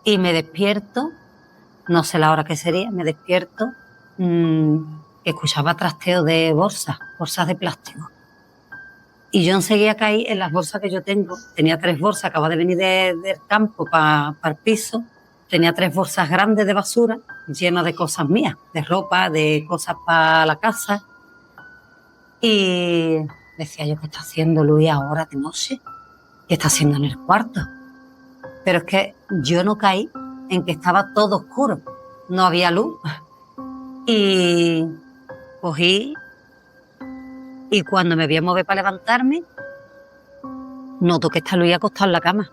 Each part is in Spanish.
y me despierto, no sé la hora que sería, me despierto, escuchaba trasteo de bolsas de plástico. Y yo enseguida caí en las bolsas que yo tengo. Tenía 3 bolsas, acababa de venir del campo para el piso. Tenía 3 bolsas grandes de basura llenas de cosas mías, de ropa, de cosas para la casa. Y decía yo, ¿qué está haciendo Luis ahora de noche? ¿Qué está haciendo en el cuarto? Pero es que yo no caí en que estaba todo oscuro, no había luz. Y cogí y cuando me voy a mover para levantarme, noto que está Luis acostado en la cama.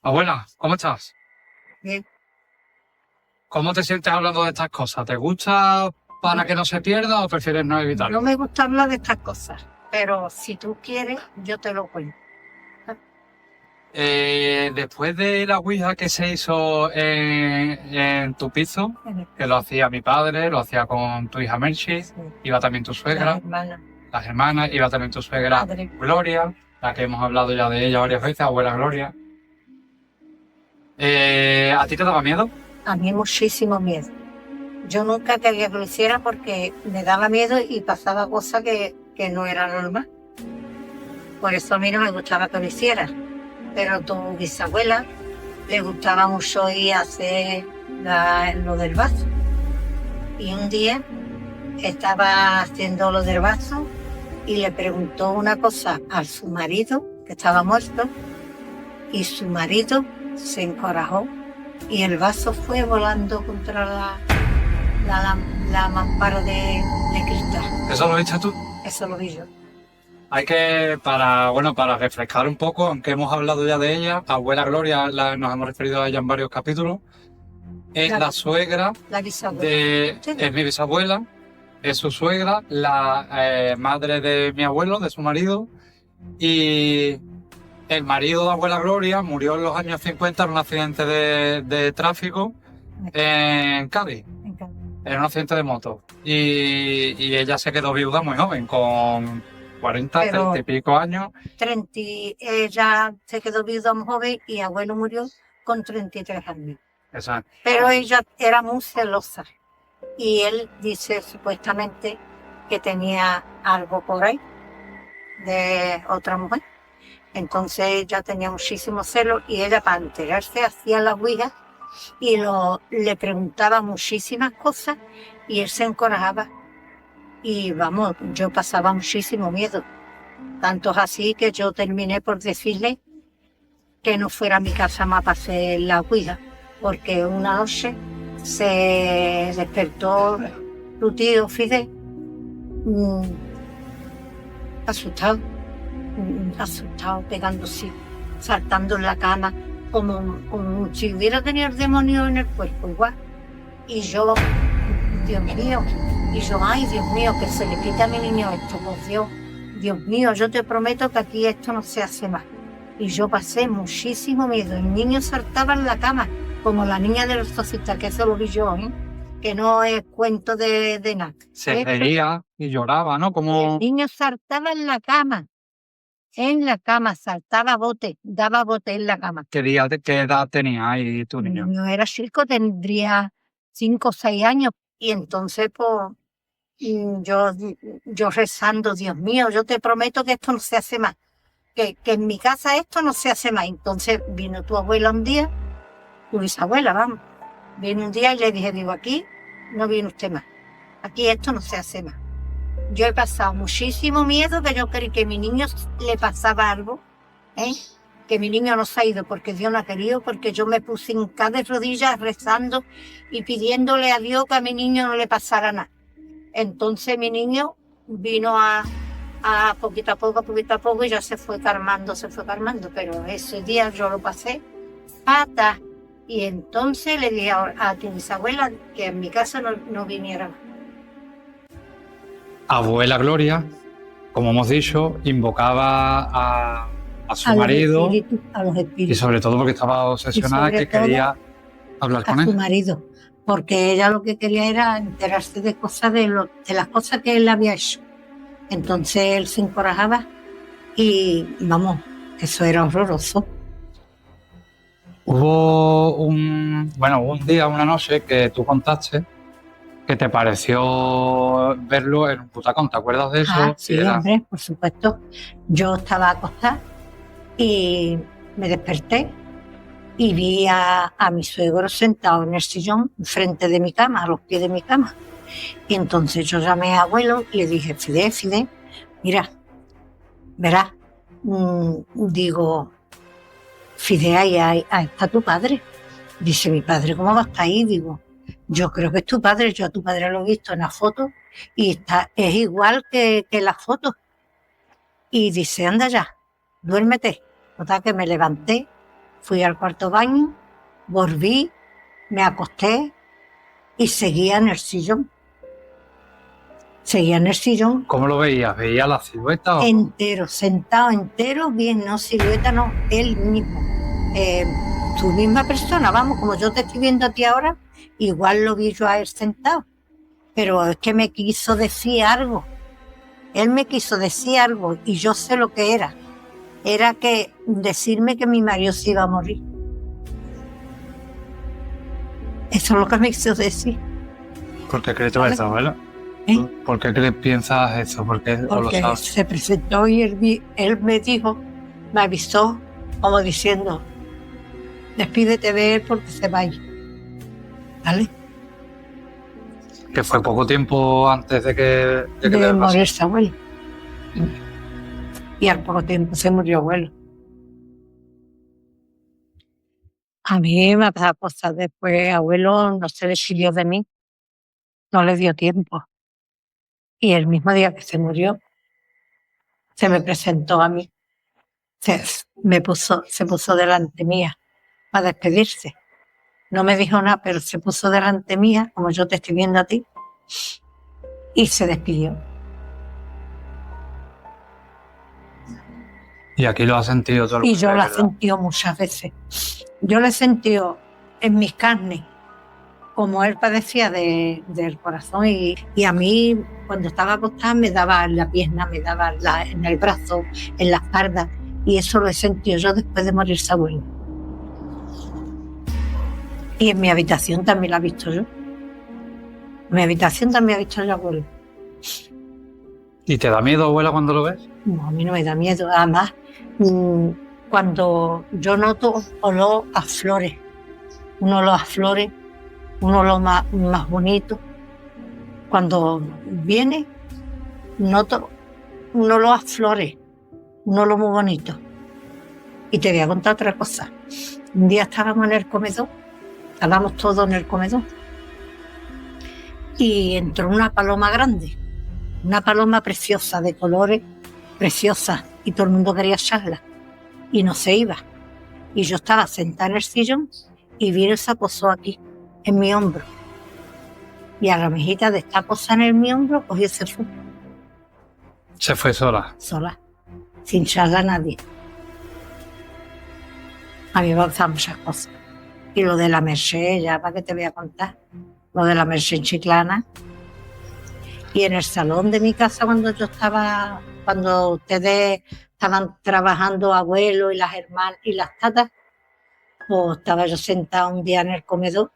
Abuela, ¿cómo estás? Bien. ¿Cómo te sientes hablando de estas cosas? ¿Te gusta para que no se pierda o prefieres no evitarlo? No me gusta hablar de estas cosas, pero si tú quieres, yo te lo cuento. Después de la ouija que se hizo en tu piso, que lo hacía mi padre, lo hacía con tu hija Mercy, Sí. iba también tu suegra, las hermanas, iba también tu suegra Madre. Gloria, la que hemos hablado ya de ella varias veces, abuela Gloria. ¿A ti te daba miedo? A mí muchísimo miedo. Yo nunca quería que lo hiciera porque me daba miedo y pasaba cosas que no era normal. Por eso a mí no me gustaba que lo hiciera. Pero tu bisabuela le gustaba mucho ir a hacer lo del vaso. Y un día estaba haciendo lo del vaso y le preguntó una cosa a su marido, que estaba muerto, y su marido se encorajó y el vaso fue volando contra la mampara de cristal. ¿Eso lo viste tú? Eso lo vi yo. Hay que, para refrescar un poco, aunque hemos hablado ya de ella, abuela Gloria, nos hemos referido a ella en varios capítulos, es la suegra, La bisabuela. es mi bisabuela, es su suegra, la madre de mi abuelo, de su marido, y el marido de abuela Gloria murió en los años 50 en un accidente de tráfico en Cádiz, en un accidente de moto, y ella se quedó viuda muy joven, con 40, 30 y pico años. Ella se quedó viuda muy joven y abuelo murió con 33 años. Exacto. Pero ella era muy celosa y él dice supuestamente que tenía algo por ahí de otra mujer. Entonces ella tenía muchísimo celo y ella para enterarse hacía la ouija y le preguntaba muchísimas cosas y él se encorajaba. Y vamos, yo pasaba muchísimo miedo. Tanto es así que yo terminé por decirle que no fuera a mi casa más para hacer la ouija, porque una noche se despertó tu tío Fidel, asustado, pegándose, saltando en la cama, como si hubiera tenido el demonio en el cuerpo, igual. Y yo, Dios mío, ay, Dios mío, que se le quite a mi niño esto, por Dios mío, yo te prometo que aquí esto no se hace más. Y yo pasé muchísimo miedo. El niño saltaba en la cama, como la niña del exorcista, que eso lo vi yo, que no es cuento de nada. Se reía y lloraba, ¿no? El niño saltaba en la cama, saltaba bote, daba bote en la cama. ¿Qué edad tenía ahí tu niño? El niño era chico, tendría 5 o 6 años. Y entonces, pues, yo rezando, Dios mío, yo te prometo que esto no se hace más. Que en mi casa esto no se hace más. Entonces vino tu abuela un día, tu bisabuela, vamos. Vino un día y le dije, digo, aquí no viene usted más. Aquí esto no se hace más. Yo he pasado muchísimo miedo, que yo creí que a mi niño le pasaba algo, que mi niño no se ha ido porque Dios no ha querido, porque yo me puse en cada rodillas rezando y pidiéndole a Dios que a mi niño no le pasara nada. Entonces mi niño vino a poquito a poco y ya se fue calmando, pero ese día yo lo pasé fatal. Y entonces le dije a tu bisabuela que en mi casa no viniera más. Abuela Gloria, como hemos dicho, invocaba a su marido, a los espíritus. y sobre todo porque estaba obsesionada, que quería hablar con él. A su marido, porque ella lo que quería era enterarse de cosas de las cosas que él había hecho. Entonces él se encorajaba y vamos, eso era horroroso. Hubo un día, una noche que tú contaste que te pareció verlo en un putacón. ¿Te acuerdas de eso? Sí, hombre, por supuesto. Yo estaba acostada y me desperté y vi a mi suegro sentado en el sillón frente de mi cama, a los pies de mi cama. Y entonces yo llamé a abuelo y le dije, Fide, mira, verás, digo, Fide, ahí está tu padre. Dice, mi padre, ¿cómo va a estar ahí? Digo, yo creo que es tu padre, yo a tu padre lo he visto en la foto y es igual que la foto. Y dice, anda ya, duérmete. Total que me levanté, fui al cuarto baño, volví, me acosté y seguía en el sillón. Seguía en el sillón. ¿Cómo lo veías? ¿Veías la silueta? ¿O? Entero, sentado entero, bien, no silueta, no, él mismo. Tu misma persona, vamos, como yo te estoy viendo a ti ahora, igual lo vi yo a él sentado. Pero es que me quiso decir algo. Él me quiso decir algo y yo sé lo que era. Era que decirme que mi marido se iba a morir. Eso es lo que me quiso decir. ¿Por qué crees eso, abuela? ¿Por qué piensas eso? Porque lo sabes. Se presentó y él me dijo, me avisó, como diciendo, despídete de él porque se va a ir. ¿Vale? Que fue poco tiempo antes de que morirse abuelo. Y al poco tiempo se murió abuelo. A mí me ha pasado cosas después. Abuelo no se despidió de mí, no le dio tiempo. Y el mismo día que se murió, se me presentó a mí. Se puso delante mía para despedirse. No me dijo nada, pero se puso delante mía, como yo te estoy viendo a ti, y se despidió. Y aquí lo has sentido todo. Y yo lo he sentido muchas veces. Yo lo he sentido en mis carnes, como él padecía del corazón. Y a mí, cuando estaba acostada, me daba en la pierna, me daba en el brazo, en la espalda. Y eso lo he sentido yo después de morirse abuelo. Y en mi habitación también la he visto yo. En mi habitación también he visto yo abuelo. ¿Y te da miedo, abuela, cuando lo ves? No, a mí no me da miedo. Además, cuando yo noto olor a flores, un olor a flores, un olor más bonito, cuando viene, noto un olor a flores, un olor muy bonito. Y te voy a contar otra cosa. Un día estábamos en el comedor, estábamos todos en el comedor, y entró una paloma grande, una paloma preciosa, de colores preciosa, y todo el mundo quería echarla, y no se iba. Y yo estaba sentada en el sillón, y vino y se posó aquí, en mi hombro. Y a la mejita de esta posada en mi hombro, cogió y se fue. ¿Se fue sola? Sola, sin echarla a nadie. A mí me pasan muchas cosas. Y lo de la Merced, ya para qué te voy a contar. Lo de la Merced en Chiclana. Y en el salón de mi casa, cuando ustedes estaban trabajando, abuelo y las hermanas y las tatas, pues estaba yo sentada un día en el comedor,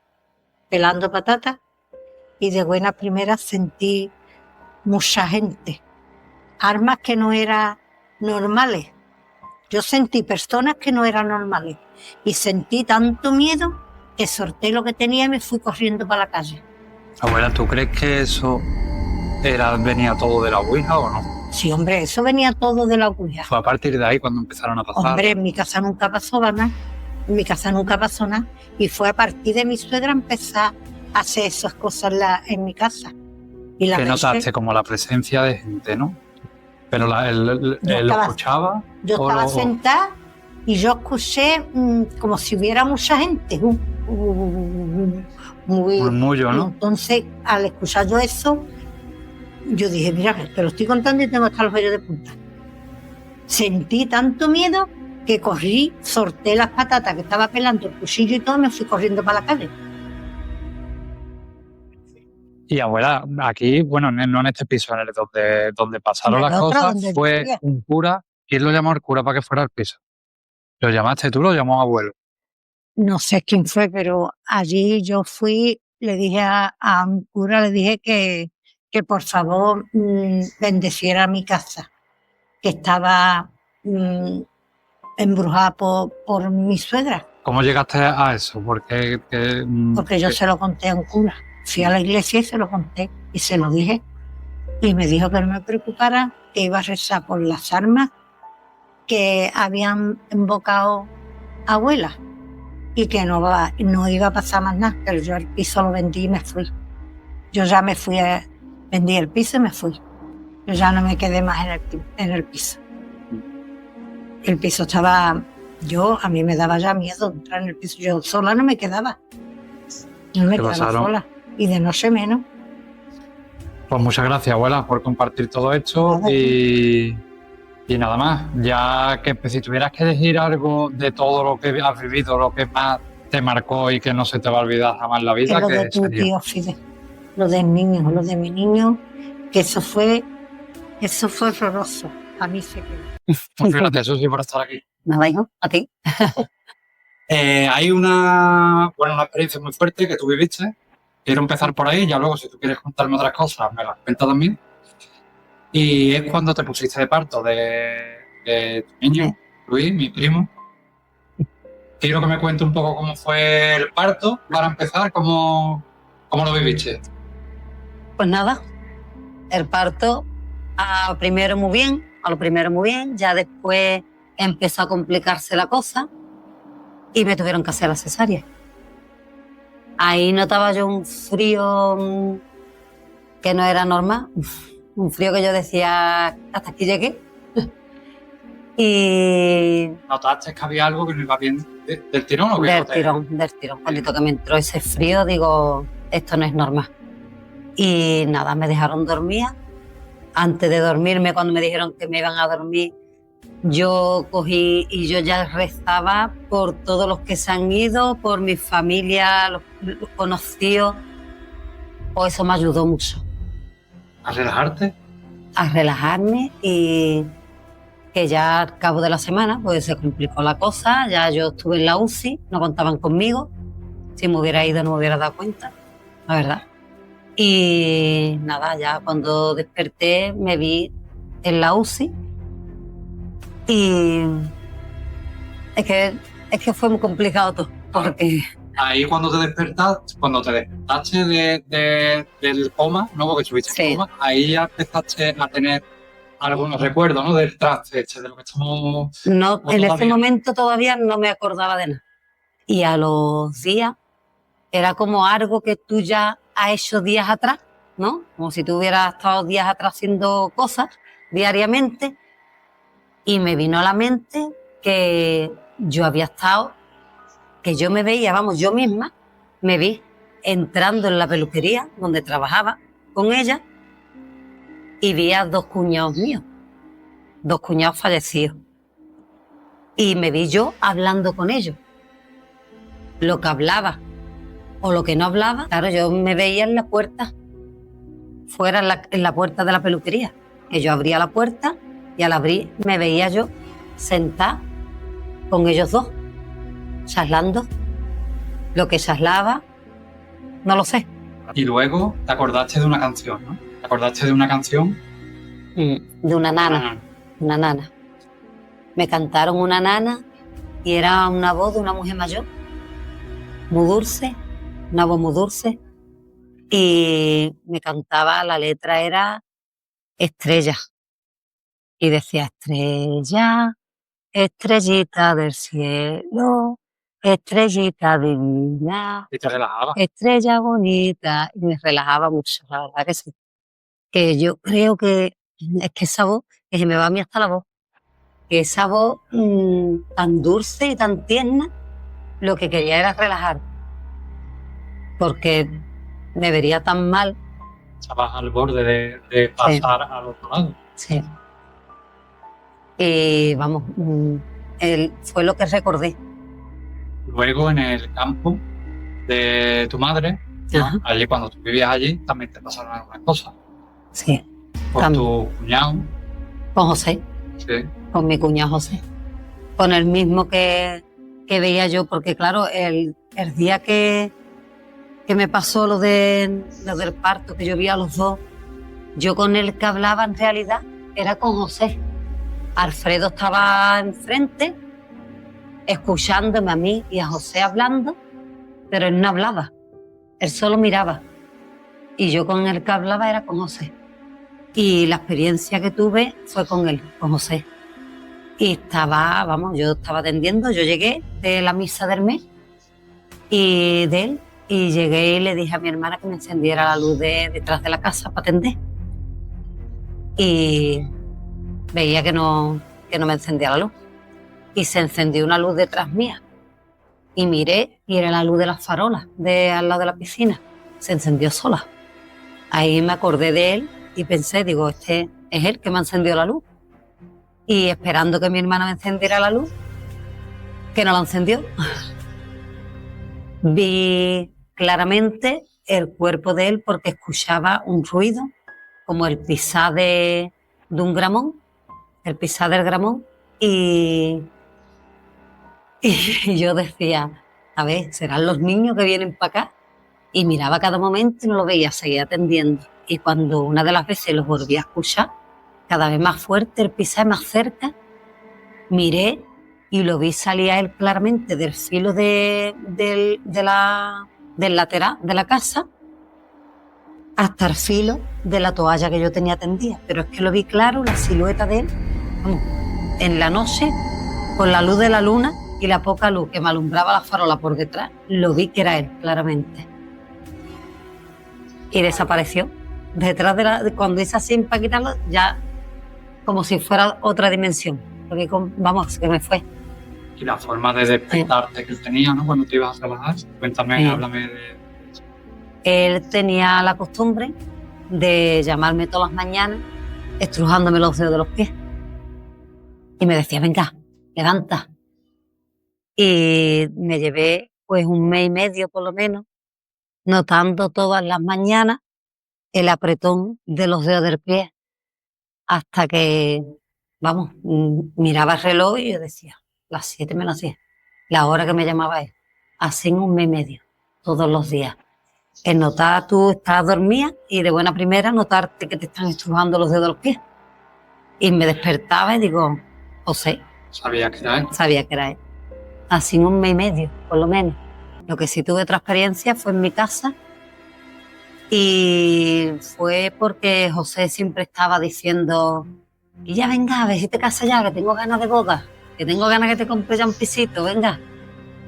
pelando patatas, y de buena primera sentí mucha gente. Armas que no eran normales. Yo sentí personas que no eran normales. Y sentí tanto miedo que solté lo que tenía y me fui corriendo para la calle. Abuela, ¿tú crees que eso venía todo de la Ouija o no? Sí, hombre, eso venía todo de la Ouija. Fue a partir de ahí cuando empezaron a pasar. Hombre, en mi casa nunca pasó nada. En mi casa nunca pasó nada. Y fue a partir de mi suegra empezar a hacer esas cosas en mi casa. Y que notaste como la presencia de gente, ¿no? Pero él lo escuchaba. Yo estaba sentada y yo escuché como si hubiera mucha gente. Murmullo, ¿no? Entonces, al escuchar yo eso, yo dije, mira, te lo estoy contando y tengo hasta los vellos de punta. Sentí tanto miedo que corrí, solté las patatas que estaba pelando, el cuchillo y todo, me fui corriendo para la calle. Y abuela, aquí, bueno, no en este piso, en el donde pasaron En el las otro, cosas, donde fue vivía. un cura. ¿Quién lo llamó al cura para que fuera al piso? ¿Lo llamaste tú? ¿Lo llamó abuelo? No sé quién fue, pero allí yo fui, le dije a un cura, le dije que por favor bendeciera mi casa, que estaba embrujada por mi suegra, ¿Cómo llegaste a eso? Porque porque yo se lo conté a un cura. Fui a la iglesia y se lo conté y se lo dije. Y me dijo que no me preocupara, que iba a rezar por las armas que habían invocado abuela y que no iba a pasar más nada, pero yo el piso lo vendí y me fui. Yo ya me fui, vendí el piso y me fui. Yo ya no me quedé más en el piso. El piso estaba, a mí me daba ya miedo entrar en el piso. Yo sola no me quedaba. No me ¿Qué quedaba pasaron? sola. Y de noche menos. Pues muchas gracias, abuela, por compartir todo esto Nada. y nada más. Ya que si tuvieras que elegir algo de todo lo que has vivido, lo que más te marcó y que no se te va a olvidar jamás en la Que vida, lo de ¿qué tu sería? tío Fidel. Lo de mi niño, que eso fue horroroso. A mí se quedó. Muchas gracias, Susi, por estar aquí. Nada, hijo, a ti. Hay una experiencia muy fuerte que tú viviste. Quiero empezar por ahí, ya luego si tú quieres contarme otras cosas, me las cuentas también. Y es cuando te pusiste de parto de tu niño, Luis, mi primo. Quiero que me cuente un poco cómo fue el parto, para empezar, cómo lo viviste. Pues nada, el parto a lo primero muy bien, ya después empezó a complicarse la cosa y me tuvieron que hacer la cesárea. Ahí notaba yo un frío que no era normal, un frío que yo decía, hasta aquí llegué. Y ¿Notaste que había algo que no iba bien del tirón o qué? del tirón. Cuando que me entró ese frío, digo, esto no es normal. Y nada, me dejaron dormir. Antes de dormirme, cuando me dijeron que me iban a dormir, yo cogí y yo ya rezaba por todos los que se han ido, por mi familia, los conocidos. Pues eso me ayudó mucho ¿A relajarte? a relajarme y que ya al cabo de la semana pues se complicó la cosa, ya yo estuve en la UCI, no contaban conmigo, si me hubiera ido no me hubiera dado cuenta, la verdad. Y nada, ya cuando desperté me vi en la UCI y es que fue muy complicado todo, porque Ahí cuando te despertaste del coma, ¿no? Porque estuviste en Sí. coma, ahí ya empezaste a tener algunos recuerdos, ¿no? Del traste, de lo que estamos... no, ¿O en ese todavía? momento todavía no me acordaba de nada. Y a los días era como algo que tú ya has hecho días atrás, ¿no? Como si tú hubieras estado días atrás haciendo cosas diariamente. Y me vino a la mente que yo había estado, que yo me veía, vamos, yo misma me vi entrando en la peluquería donde trabajaba con ella y vi a dos cuñados míos, dos cuñados fallecidos. Y me vi yo hablando con ellos. Lo que hablaba o lo que no hablaba, claro, yo me veía en la puerta, fuera en la puerta de la peluquería, que yo abría la puerta y al abrir me veía yo sentada con ellos dos, charlando. Lo que charlaba, no lo sé. Y luego te acordaste de una canción, ¿no? ¿Te acordaste de una canción? De una nana, una nana. Me cantaron una nana y era una voz de una mujer mayor, muy dulce, una voz muy dulce. Y me cantaba, la letra era Estrella. Y decía, estrella, estrellita del cielo, estrellita divina, Y te relajaba. estrella bonita. Y me relajaba mucho, la verdad que sí. Que yo creo que es que esa voz, que se me va a mí hasta la voz, que esa voz tan dulce y tan tierna, lo que quería era relajar. Porque me vería tan mal. Estabas al borde de pasar al otro lado. Sí. Y vamos, fue lo que recordé. Luego en el campo de tu madre, ¿no? Ajá. Allí, cuando tú vivías allí, también te pasaron algunas cosas. Sí, Con tu cuñado, con José, sí. con mi cuñado José. Con el mismo que veía yo, porque claro, el día que me pasó lo del parto, que yo vi a los dos, yo con el que hablaba en realidad era con José. Alfredo estaba enfrente, escuchándome a mí y a José hablando, pero él no hablaba, él solo miraba. Y yo con el que hablaba era con José. Y la experiencia que tuve fue con él, con José. Y yo estaba atendiendo, yo llegué de la misa del mes y de él, y llegué y le dije a mi hermana que me encendiera la luz detrás de la casa para atender. Y veía que no me encendía la luz. Y se encendió una luz detrás mía. Y miré y era la luz de las farolas de al lado de la piscina. Se encendió sola. Ahí me acordé de él y pensé, digo, este es él que me ha encendido la luz. Y esperando que mi hermana me encendiera la luz, que no la encendió. Vi claramente el cuerpo de él porque escuchaba un ruido, como el pisar de un gramón, el pisar del gramón, y yo decía, a ver, ¿serán los niños que vienen para acá? Y miraba cada momento y no lo veía, seguía atendiendo. Y cuando una de las veces los volví a escuchar, cada vez más fuerte, el pisar más cerca, miré y lo vi salir a él claramente del filo del lateral de la casa hasta el filo de la toalla que yo tenía tendida. Pero es que lo vi claro, la silueta de él, vamos, en la noche, con la luz de la luna y la poca luz que me alumbraba la farola por detrás, lo vi que era él claramente. Y desapareció. Detrás cuando hice así para quitarlo, ya como si fuera otra dimensión. Porque, vamos, que me fue. Y la forma de despertarte que él tenía, ¿no? Cuando te ibas a trabajar. Cuéntame, Sí. háblame de... Él tenía la costumbre de llamarme todas las mañanas estrujándome los dedos de los pies. Y me decía, venga, levanta. Y me llevé pues 1 mes y medio por lo menos, notando todas las mañanas el apretón de los dedos del pie, hasta que, vamos, miraba el reloj y yo decía, las 7 menos 10, la hora que me llamaba él, así en 1 mes y medio, todos los días. El notar, tú estás dormida y de buena primera notarte que te están estrujando los dedos de los pies. Y me despertaba y digo, José. Sabía que era él. Sabía que era él. Así en 1 mes y medio, por lo menos. Lo que sí tuve otra experiencia fue en mi casa, y fue porque José siempre estaba diciendo, y ya venga, a ver si te casas ya, que tengo ganas de boda, que tengo ganas que te compre ya un pisito, venga.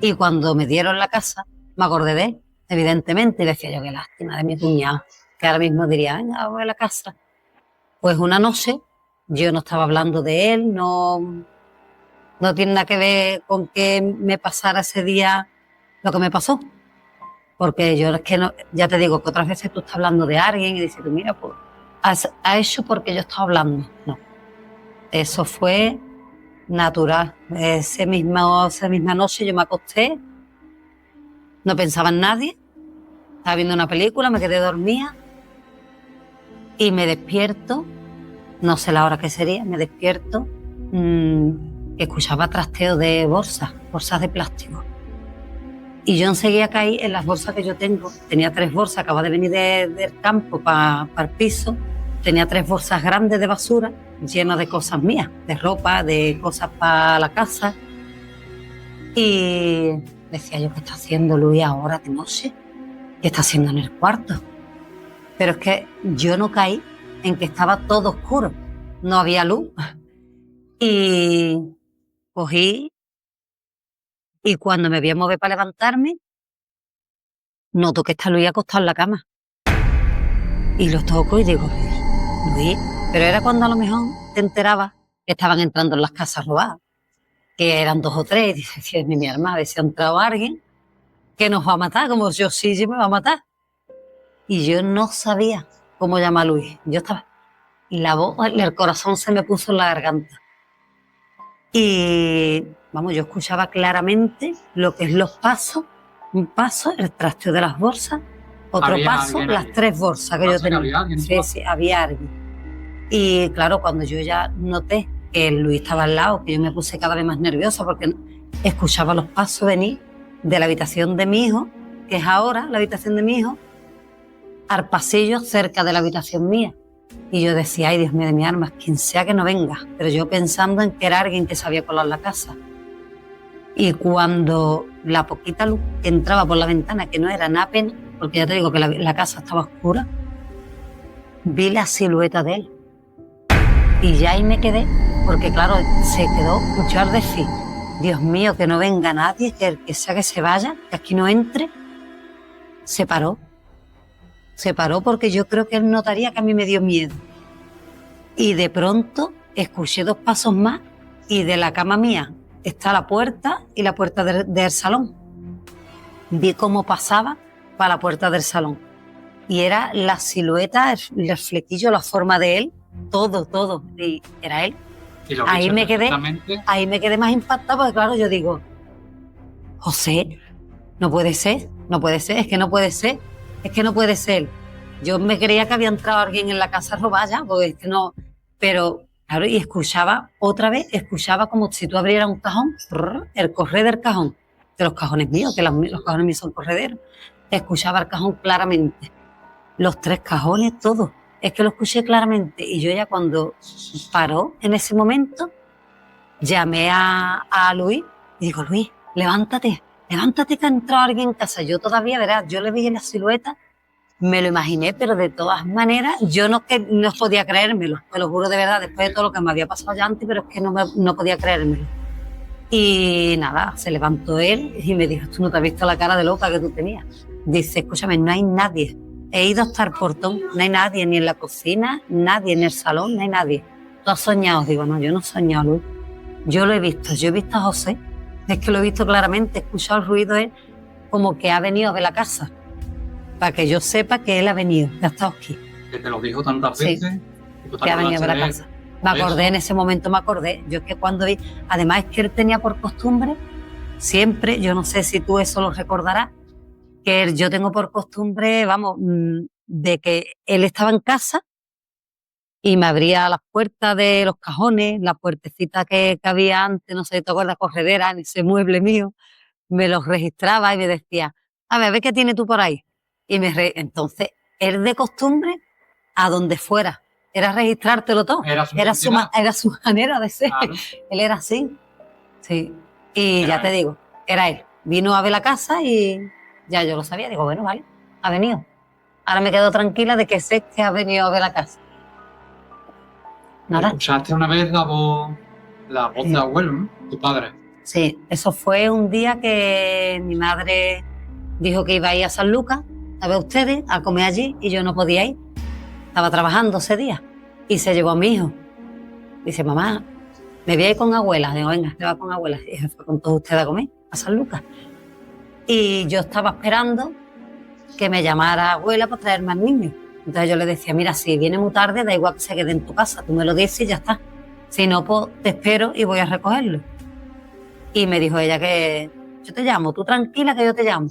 Y cuando me dieron la casa, me acordé de él, evidentemente, y decía yo, qué lástima de mi cuñado, que ahora mismo diría, venga, voy a la casa. Pues una noche, yo no estaba hablando de él, no tiene nada que ver con que me pasara ese día lo que me pasó. Porque yo es que no, ya te digo que otras veces tú estás hablando de alguien y dices, tú mira, pues, ha hecho porque yo estaba hablando. No, eso fue natural. Esa misma noche yo me acosté, no pensaba en nadie, estaba viendo una película, me quedé dormida y me despierto, no sé la hora que sería, me despierto, escuchaba trasteo de bolsas de plástico. Y yo enseguida caí en las bolsas que yo tengo. Tenía 3 bolsas, acababa de venir del campo para el piso. Tenía 3 bolsas grandes de basura, llenas de cosas mías, de ropa, de cosas para la casa. Y decía yo, ¿qué está haciendo Luis ahora de noche? ¿Qué está haciendo en el cuarto? Pero es que yo no caí en que estaba todo oscuro, no había luz. Y cogí, y cuando me voy a mover para levantarme, noto que está Luis acostado en la cama. Y lo toco y digo, Luis, pero era cuando a lo mejor te enterabas que estaban entrando en las casas robadas, que eran 2 o 3, y dices, Dios mío, mi alma, a ver si ha entrado alguien que nos va a matar, como yo sí me va a matar. Y yo no sabía cómo llamar a Luis. Yo estaba, y la voz, el corazón se me puso en la garganta. Y, vamos, yo escuchaba claramente lo que es los pasos, un paso, el trasteo de las bolsas, Otro Había paso, alguien las ahí. 3 bolsas que yo Pasa que tenía. había alguien, Sí, ¿no? sí, había alguien. Y claro, cuando yo ya noté que Luis estaba al lado, que yo me puse cada vez más nerviosa porque escuchaba los pasos venir de la habitación de mi hijo, que es ahora la habitación de mi hijo, al pasillo cerca de la habitación mía. Y yo decía, ay Dios mío de mi alma, quien sea que no venga. Pero yo pensando en que era alguien que se había colado en la casa. Y cuando la poquita luz que entraba por la ventana, que no era nada pena, porque ya te digo que la casa estaba oscura, vi la silueta de él. Y ya ahí me quedé, porque claro, se quedó escuchar decir, Dios mío, que no venga nadie, que el que sea que se vaya, que aquí no entre. Se paró. Se paró porque yo creo que él notaría que a mí me dio miedo. Y de pronto escuché 2 pasos más y de la cama mía está la puerta y la puerta del salón. Vi cómo pasaba para la puerta del salón. Y era la silueta, el flequillo, la forma de él, todo. Y era él. Y lo Ahí viste me quedé. perfectamente. Ahí me quedé más impactada porque claro, yo digo, José, no puede ser, es que no puede ser, es que no puede ser. Yo me creía que había entrado alguien en la casa a robar ya, porque es que no, pero claro, y escuchaba otra vez, escuchaba como si tú abrieras un cajón, el correr del cajón, de los cajones míos, que los cajones míos son correderos, escuchaba el cajón claramente, los 3 cajones, todo, es que lo escuché claramente y yo ya cuando paró en ese momento, llamé a Luis y digo, Luis, levántate que ha entrado alguien en casa. Yo todavía, verás, yo le vi la silueta, me lo imaginé, pero de todas maneras yo no podía creérmelo, te lo juro de verdad, después de todo lo que me había pasado ya antes, pero es que no podía creérmelo. Y nada, se levantó él y me dijo, tú no te has visto la cara de loca que tú tenías. Dice, escúchame, no hay nadie. He ido hasta el portón, no hay nadie, ni en la cocina, nadie, en el salón, no hay nadie. ¿Tú has soñado? Digo, no, yo no he soñado, Luis. Yo lo he visto, yo he visto a José, es que lo he visto claramente, he escuchado el ruido él como que ha venido de la casa, para que yo sepa que él ha venido, que ha estado aquí, Que te lo dijo tantas Sí. veces. Y tú te que ha venido de la acordaste casa. Me por acordé, eso. en ese momento me acordé, yo es que cuando vi, además es que él tenía por costumbre, siempre, yo no sé si tú eso lo recordarás, que yo tengo por costumbre, vamos, de que él estaba en casa y me abría las puertas de los cajones, la puertecita que había antes, no sé, ¿te acuerdas? Corredera, en ese mueble mío, me los registraba y me decía, a ver qué tienes tú por ahí. Y entonces, él de costumbre, a donde fuera, era registrártelo todo. Era su Era identidad. era su manera de ser. Claro. Él era así. Sí. Y Era ya te él. digo, era él. Vino a ver la casa y ya yo lo sabía. Digo, bueno, vale, ha venido. Ahora me quedo tranquila de que sé que ha venido a ver la casa. Nada. Escuchaste una vez la voz Sí. de abuelo, ¿no? Tu padre. Sí, eso fue un día que mi madre dijo que iba a ir a San Lucas a ver ustedes, a comer allí, y yo no podía ir. Estaba trabajando ese día y se llevó a mi hijo. Dice, mamá, me voy a ir con abuela. Digo, venga, te va con abuela. Y se fue con todos ustedes a comer a San Lucas. Y yo estaba esperando que me llamara abuela para traerme al niño. Entonces yo le decía, mira, si viene muy tarde, da igual que se quede en tu casa, tú me lo dices y ya está. Si no, pues te espero y voy a recogerlo. Y me dijo ella que yo te llamo, tú tranquila que yo te llamo.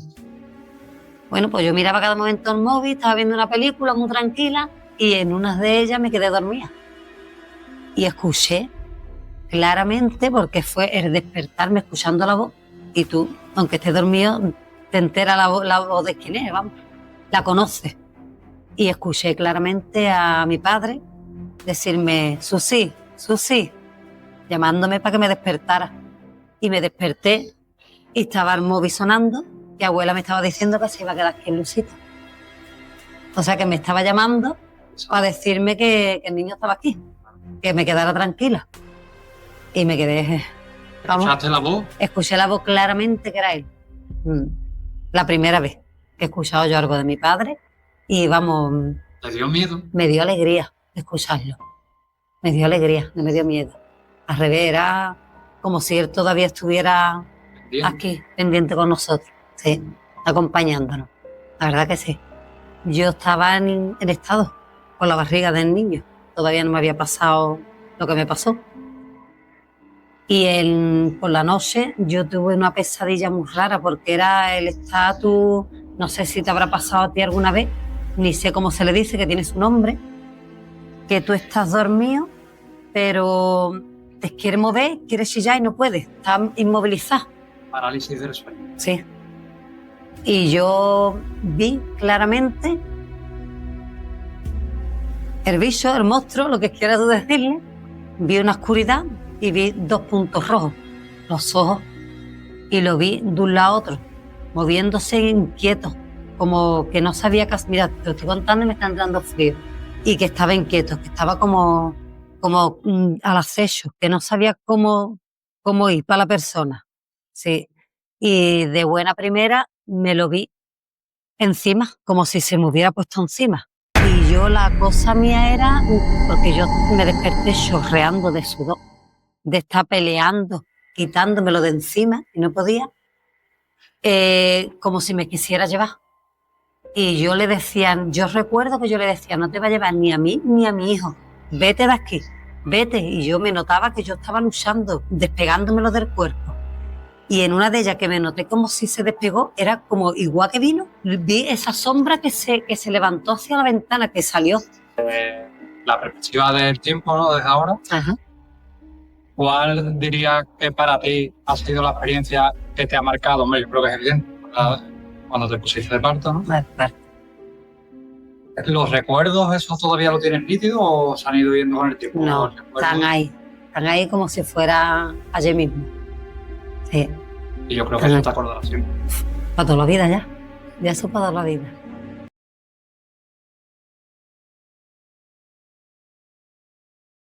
Bueno, pues yo miraba cada momento el móvil, estaba viendo una película muy tranquila y en unas de ellas me quedé dormida. Y escuché claramente, porque fue el despertarme escuchando la voz, y tú, aunque estés dormido, te entera la voz de quién es, vamos, la conoces. Y escuché claramente a mi padre decirme, Susi, llamándome para que me despertara. Y me desperté y estaba el móvil sonando y abuela me estaba diciendo que se iba a quedar aquí en Lucita. O sea, que me estaba llamando para decirme que el niño estaba aquí, que me quedara tranquila. Y me quedé, vamos, ¿Escuchaste la voz? escuché la voz claramente que era él. La primera vez que he escuchado yo algo de mi padre y vamos, ¿Te dio miedo? me dio alegría escucharlo. Me dio alegría, no me dio miedo. Al revés, era como si él todavía estuviera Bien. aquí, pendiente con nosotros, sí, acompañándonos. La verdad que sí. Yo estaba en estado con la barriga del niño. Todavía no me había pasado lo que me pasó. Y por la noche yo tuve una pesadilla muy rara porque era el estatus no sé si te habrá pasado a ti alguna vez, ni sé cómo se le dice, que tiene su nombre, que tú estás dormido, pero te quieres mover, quieres chillar y no puedes, estás inmovilizado. Parálisis del sueño. Sí. Y yo vi claramente el bicho, el monstruo, lo que quieras tú decirle, vi una oscuridad y vi 2 puntos rojos, los ojos, y lo vi de un lado a otro, moviéndose inquieto, como que no sabía qué. Mira, te lo estoy contando y me está entrando frío. Y que estaba inquieto, que estaba como al acecho, que no sabía cómo ir para la persona. Sí. Y de buena primera me lo vi encima, como si se me hubiera puesto encima. Y yo, la cosa mía era, porque yo me desperté chorreando de sudor, de estar peleando, quitándomelo de encima y no podía, como si me quisiera llevar. Y yo le decía, yo recuerdo que yo le decía, no te va a llevar ni a mí ni a mi hijo, vete de aquí, vete. Y yo me notaba que yo estaba luchando, despegándomelo del cuerpo. Y en una de ellas que me noté como si se despegó, era como igual que vino, vi esa sombra que se levantó hacia la ventana, que salió. La perspectiva del tiempo, ¿no? Desde ahora. Ajá. ¿Cuál dirías que para ti ha sido la experiencia que te ha marcado? Hombre, yo creo que es evidente, cuando te pusiste de parto, ¿no? Vale. ¿Los recuerdos, esos todavía lo tienes nítido o se han ido viendo con el tiempo? No, están ahí como si fuera ayer mismo. Sí. Y yo creo que eso te acordarás siempre. Para toda la vida ya. Ya eso para toda la vida.